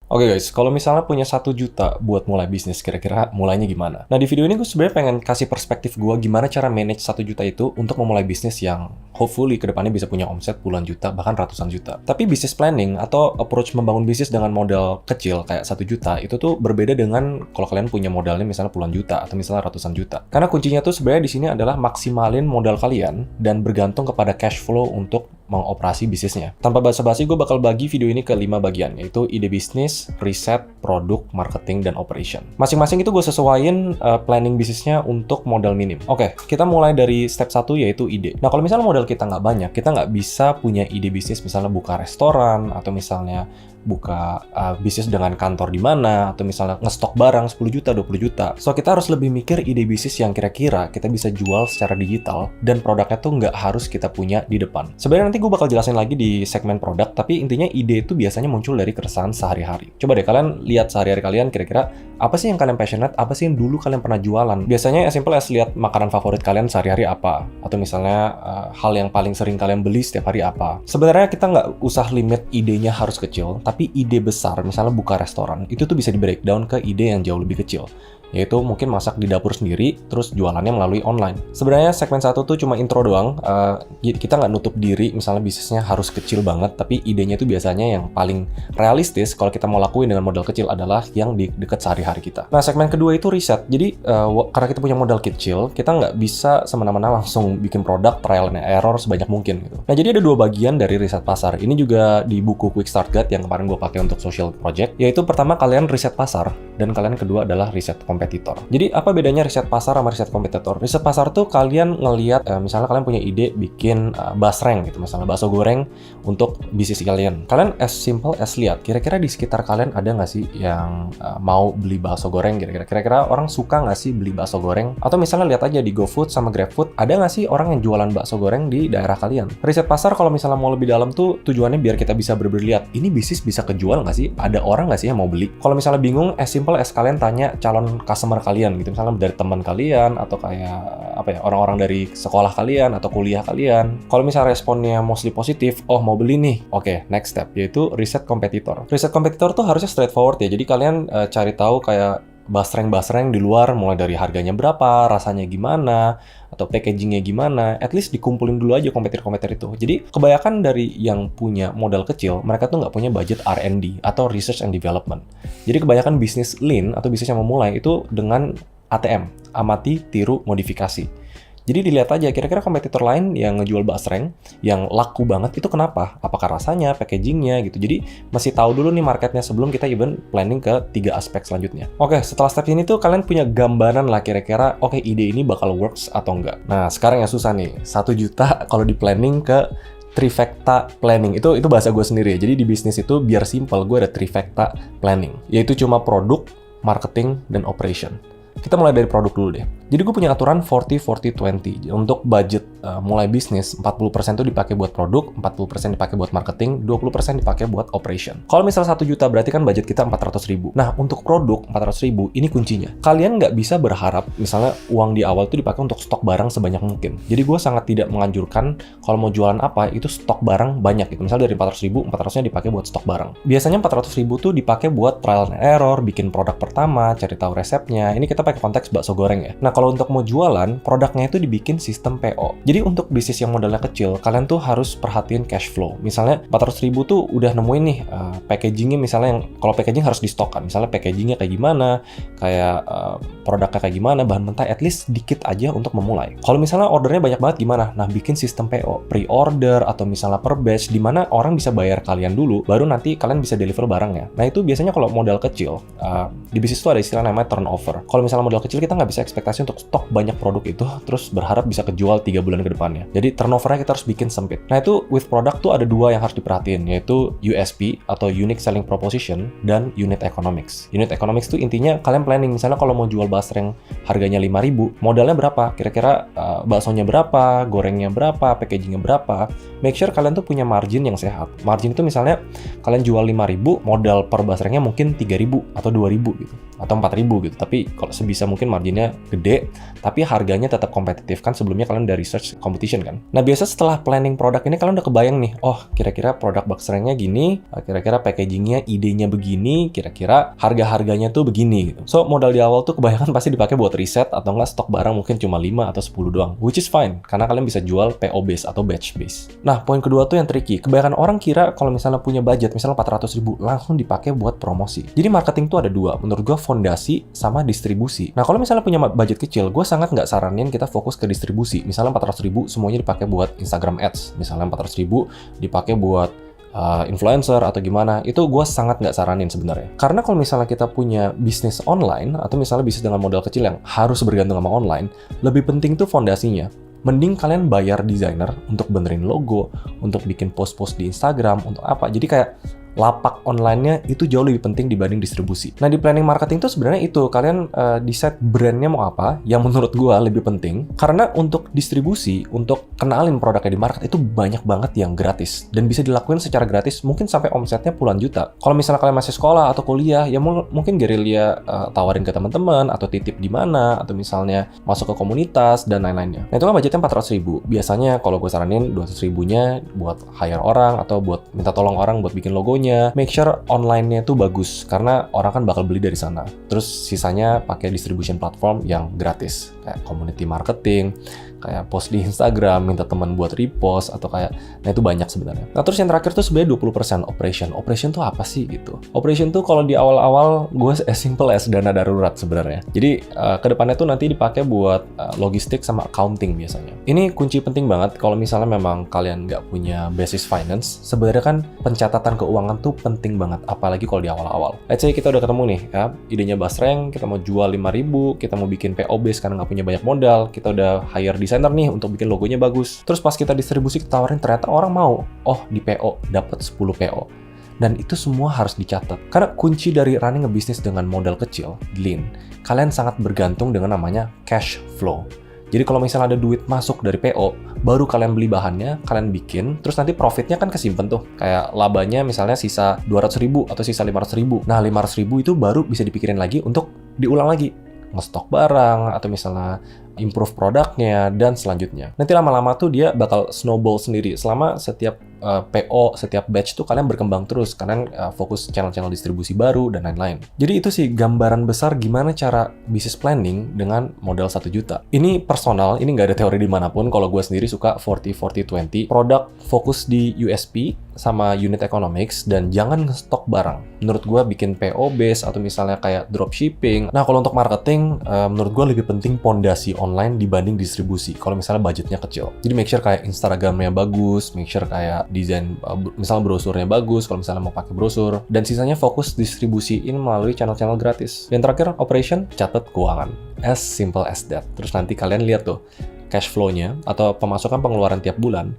Oke guys, kalau misalnya punya 1 juta buat mulai bisnis, kira-kira mulainya gimana? Nah di video ini gue sebenarnya pengen kasih perspektif gue gimana cara manage 1 juta itu untuk memulai bisnis yang hopefully kedepannya bisa punya omset puluhan juta, bahkan ratusan juta. Tapi bisnis planning atau approach membangun bisnis dengan modal kecil kayak 1 juta itu tuh berbeda dengan kalau kalian punya modalnya misalnya puluhan juta atau misalnya ratusan juta. Karena kuncinya tuh sebenarnya di sini adalah maksimalin modal kalian dan bergantung kepada cash flow untuk mengoperasi bisnisnya. Tanpa basa-basi, gue bakal bagi video ini ke 5 bagian, yaitu ide bisnis, riset, produk, marketing, dan operation. Masing-masing itu gue sesuaiin planning bisnisnya untuk modal minim. Oke, kita mulai dari step 1 yaitu ide. Nah, kalau misalnya modal kita nggak banyak, kita nggak bisa punya ide bisnis misalnya buka restoran, atau misalnya buka bisnis dengan kantor di mana, atau misalnya ngestok barang 10 juta, 20 juta. So, kita harus lebih mikir ide bisnis yang kira-kira kita bisa jual secara digital, dan produknya tuh nggak harus kita punya di depan. Sebenarnya nanti gue bakal jelasin lagi di segmen produk, tapi intinya ide itu biasanya muncul dari keresahan sehari-hari. Coba deh kalian lihat sehari-hari kalian kira-kira apa sih yang kalian passionate, apa sih yang dulu kalian pernah jualan. Biasanya as simple as lihat makanan favorit kalian sehari-hari apa, atau misalnya hal yang paling sering kalian beli setiap hari apa. Sebenarnya kita nggak usah limit idenya harus kecil, tapi ide besar, misalnya buka restoran, itu tuh bisa di breakdown ke ide yang jauh lebih kecil, yaitu mungkin masak di dapur sendiri, terus jualannya melalui online. Sebenarnya segmen 1 tuh cuma intro doang, kita nggak nutup diri, misalnya bisnisnya harus kecil banget, tapi idenya itu biasanya yang paling realistis kalau kita mau lakuin dengan modal kecil adalah yang di dekat sehari-hari kita. Nah, segmen kedua itu riset. Jadi, karena kita punya modal kecil, kita nggak bisa semena-mena langsung bikin produk trial and error sebanyak mungkin gitu. Nah, jadi ada 2 bagian dari riset pasar. Ini juga di buku Quick Start Guide yang kemarin gue pakai untuk social project, yaitu pertama kalian riset pasar, dan kalian kedua adalah riset kompetitor. Jadi apa bedanya riset pasar sama riset kompetitor? Riset pasar tuh kalian ngelihat, misalnya kalian punya ide bikin basreng gitu, misalnya bakso goreng untuk bisnis kalian. Kalian as simple as lihat, kira-kira di sekitar kalian ada nggak sih yang mau beli bakso goreng? Kira-kira orang suka nggak sih beli bakso goreng? Atau misalnya lihat aja di GoFood sama GrabFood, ada nggak sih orang yang jualan bakso goreng di daerah kalian? Riset pasar kalau misalnya mau lebih dalam tuh tujuannya biar kita bisa berlihat, ini bisnis bisa kejual nggak sih? Ada orang nggak sih yang mau beli? Kalau misalnya bingung, as simple as kalian tanya calon customer kalian gitu, misalnya dari teman kalian atau kayak orang-orang dari sekolah kalian atau kuliah kalian. Kalau misalnya responnya mostly positif, oh mau beli nih, oke, next step yaitu riset kompetitor. Riset kompetitor tuh harusnya straightforward ya, jadi kalian cari tahu kayak basreng-basreng di luar, mulai dari harganya berapa, rasanya gimana, atau packagingnya gimana, at least dikumpulin dulu aja kompetitor-kompetitor itu. Jadi kebanyakan dari yang punya modal kecil, mereka tuh nggak punya budget R&D atau Research and Development. Jadi kebanyakan bisnis lean atau bisnis yang memulai itu dengan ATM, amati, tiru, modifikasi. Jadi dilihat aja kira-kira kompetitor lain yang ngejual basreng yang laku banget itu kenapa? Apakah rasanya, packagingnya gitu. Jadi masih tahu dulu nih marketnya sebelum kita even planning ke 3 aspek selanjutnya. Oke, setelah step ini tuh kalian punya gambaran lah kira-kira oke, ide ini bakal works atau enggak. Nah, sekarang yang susah nih. 1 juta kalau di planning ke trifecta planning. Itu bahasa gue sendiri ya. Jadi di bisnis itu biar simple, gue ada trifecta planning. Yaitu cuma produk, marketing, dan operation. Kita mulai dari produk dulu deh. Jadi gue punya aturan 40-40-20. Untuk budget mulai bisnis, 40% itu dipakai buat produk, 40% dipakai buat marketing, 20% dipakai buat operation. Kalau misalnya 1 juta berarti kan budget kita 400.000. Nah, untuk produk 400.000 ini kuncinya. Kalian nggak bisa berharap misalnya uang di awal itu dipakai untuk stok barang sebanyak mungkin. Jadi gue sangat tidak menganjurkan kalau mau jualan apa itu stok barang banyak gitu. Misalnya dari 400.000, 400-nya dipakai buat stok barang. Biasanya 400.000 tuh dipakai buat trial and error, bikin produk pertama, cari tahu resepnya. Ini kita pakai konteks bakso goreng ya. Nah, kalau untuk mau jualan, produknya itu dibikin sistem PO. Jadi untuk bisnis yang modalnya kecil, kalian tuh harus perhatiin cash flow. Misalnya 400.000 tuh udah nemuin nih packagingnya, misalnya yang kalau packaging harus di stok kan. Misalnya packagingnya kayak gimana, kayak produknya kayak gimana, bahan mentah at least dikit aja untuk memulai. Kalau misalnya ordernya banyak banget gimana? Nah, bikin sistem PO, pre-order atau misalnya per batch di mana orang bisa bayar kalian dulu, baru nanti kalian bisa deliver barangnya. Nah, itu biasanya kalau modal kecil, di bisnis itu ada istilah namanya turnover. Kalau misalnya modal kecil, kita nggak bisa ekspektasi untuk stok banyak produk itu terus berharap bisa kejual 3 bulan ke depannya. Jadi turnovernya kita harus bikin sempit. Nah, itu with product tuh ada 2 yang harus diperhatiin, yaitu USP atau Unique Selling Proposition dan Unit Economics. Unit Economics tuh intinya kalian planning, misalnya kalau mau jual basreng harganya 5.000, modalnya berapa? Kira-kira baksonya berapa, gorengnya berapa, packagingnya berapa. Make sure kalian tuh punya margin yang sehat. Margin itu misalnya kalian jual 5.000, modal per basrengnya mungkin 3.000 atau 2.000 gitu, atau 4.000 gitu. Tapi kalau sebisa mungkin marginnya gede gede, tapi harganya tetap kompetitif. Kan sebelumnya kalian udah research competition kan. Nah, biasa setelah planning produk ini kalian udah kebayang nih, oh kira-kira produk box ranknya gini, kira-kira packagingnya, idenya begini, kira-kira harga-harganya tuh begini gitu. So, modal di awal tuh kebanyakan pasti dipakai buat riset atau enggak stok barang mungkin cuma 5 atau 10 doang, which is fine, karena kalian bisa jual PO base atau batch base. Nah, poin kedua tuh yang tricky. Kebanyakan orang kira kalau misalnya punya budget, misalnya 400.000, langsung dipakai buat promosi. Jadi marketing tuh ada dua, menurut gue fondasi sama distribusi. Nah, kalau misalnya punya budget kecil, gue sangat nggak saranin kita fokus ke distribusi. Misalnya 400.000 semuanya dipakai buat Instagram Ads, misalnya 400.000 dipakai buat influencer atau gimana, itu gue sangat nggak saranin sebenarnya. Karena kalau misalnya kita punya bisnis online, atau misalnya bisnis dengan modal kecil yang harus bergantung sama online, lebih penting tuh fondasinya. Mending kalian bayar desainer untuk benerin logo, untuk bikin post-post di Instagram, untuk apa. Jadi kayak lapak online-nya itu jauh lebih penting dibanding distribusi. Nah, di planning marketing tuh sebenarnya itu, kalian decide brand-nya mau apa, yang menurut gua lebih penting. Karena untuk distribusi, untuk kenalin produknya di market, itu banyak banget yang gratis. Dan bisa dilakuin secara gratis, mungkin sampai omsetnya puluhan juta. Kalau misalnya kalian masih sekolah atau kuliah, ya mungkin gerilya tawarin ke teman-teman, atau titip di mana, atau misalnya masuk ke komunitas, dan lain-lainnya. Nah, itu kan budgetnya 400.000. Biasanya kalau gue saranin 200.000-nya buat hire orang, atau buat minta tolong orang buat bikin logonya. Make sure online-nya tuh bagus, karena orang kan bakal beli dari sana. Terus sisanya pakai distribution platform yang gratis, kayak community marketing, kayak post di Instagram, minta teman buat repost, atau kayak, nah itu banyak sebenarnya. Nah, terus yang terakhir tuh sebenarnya 20% operation. Operation tuh apa sih gitu? Operation tuh kalau di awal-awal gue as simple as dana darurat sebenarnya. Jadi kedepannya tuh nanti dipakai buat logistik sama accounting biasanya. Ini kunci penting banget kalau misalnya memang kalian nggak punya basis finance. Sebenarnya kan pencatatan keuangan tuh penting banget, apalagi kalau di awal-awal. Let's say kita udah ketemu nih, ya, idenya Basreng, kita mau jual 5.000, kita mau bikin PO base karena nggak punya banyak modal, kita udah hire desainer nih untuk bikin logonya bagus. Terus pas kita distribusi, kita tawarin, ternyata orang mau. Oh, di PO, dapat 10 PO. Dan itu semua harus dicatat. Karena kunci dari running a business dengan modal kecil, lean, kalian sangat bergantung dengan namanya cash flow. Jadi kalau misalnya ada duit masuk dari PO, baru kalian beli bahannya, kalian bikin, terus nanti profitnya kan kesimpan tuh. Kayak labanya misalnya sisa 200.000 atau sisa 500.000. Nah, 500.000 itu baru bisa dipikirin lagi untuk diulang lagi. Ngestok barang, atau misalnya improve produknya, dan selanjutnya. Nanti lama-lama tuh dia bakal snowball sendiri. Selama setiap PO, setiap batch tuh kalian berkembang terus. Kalian fokus channel-channel distribusi baru, dan lain-lain. Jadi itu sih gambaran besar gimana cara business planning dengan modal 1 juta. Ini personal, ini nggak ada teori dimanapun. Kalau gue sendiri suka 40-40-20. Produk fokus di USP sama unit economics, dan jangan ngestok barang. Menurut gue bikin PO base, atau misalnya kayak dropshipping. Nah, kalau untuk marketing, menurut gue lebih penting pondasi online dibanding distribusi, kalau misalnya budgetnya kecil. Jadi make sure kayak Instagramnya bagus, make sure kayak desain, misalnya brosurnya bagus, kalau misalnya mau pakai brosur, dan sisanya fokus distribusiin melalui channel-channel gratis. Dan terakhir, operation, catat keuangan. As simple as that. Terus nanti kalian lihat tuh, cash flow-nya, atau pemasukan pengeluaran tiap bulan.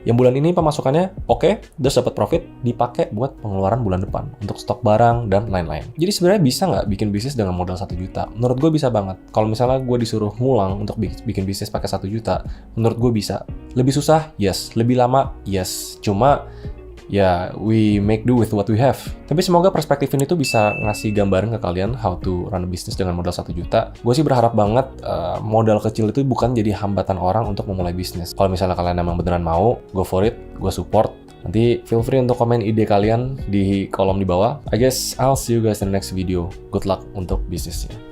Yang bulan ini pemasukannya oke, terus dapat profit, dipakai buat pengeluaran bulan depan untuk stok barang dan lain-lain. Jadi sebenarnya bisa nggak bikin bisnis dengan modal 1 juta? Menurut gue bisa banget. Kalau misalnya gue disuruh ngulang untuk bikin bisnis pakai 1 juta, menurut gue bisa. Lebih susah? Yes. Lebih lama? Yes. Cuma ya, we make do with what we have. Tapi semoga perspektif ini tuh bisa ngasih gambaran ke kalian how to run a business dengan modal 1 juta. Gue sih berharap banget modal kecil itu bukan jadi hambatan orang untuk memulai bisnis. Kalau misalnya kalian emang beneran mau, go for it, gue support. Nanti feel free untuk komen ide kalian di kolom di bawah. I guess I'll see you guys in the next video. Good luck untuk bisnisnya.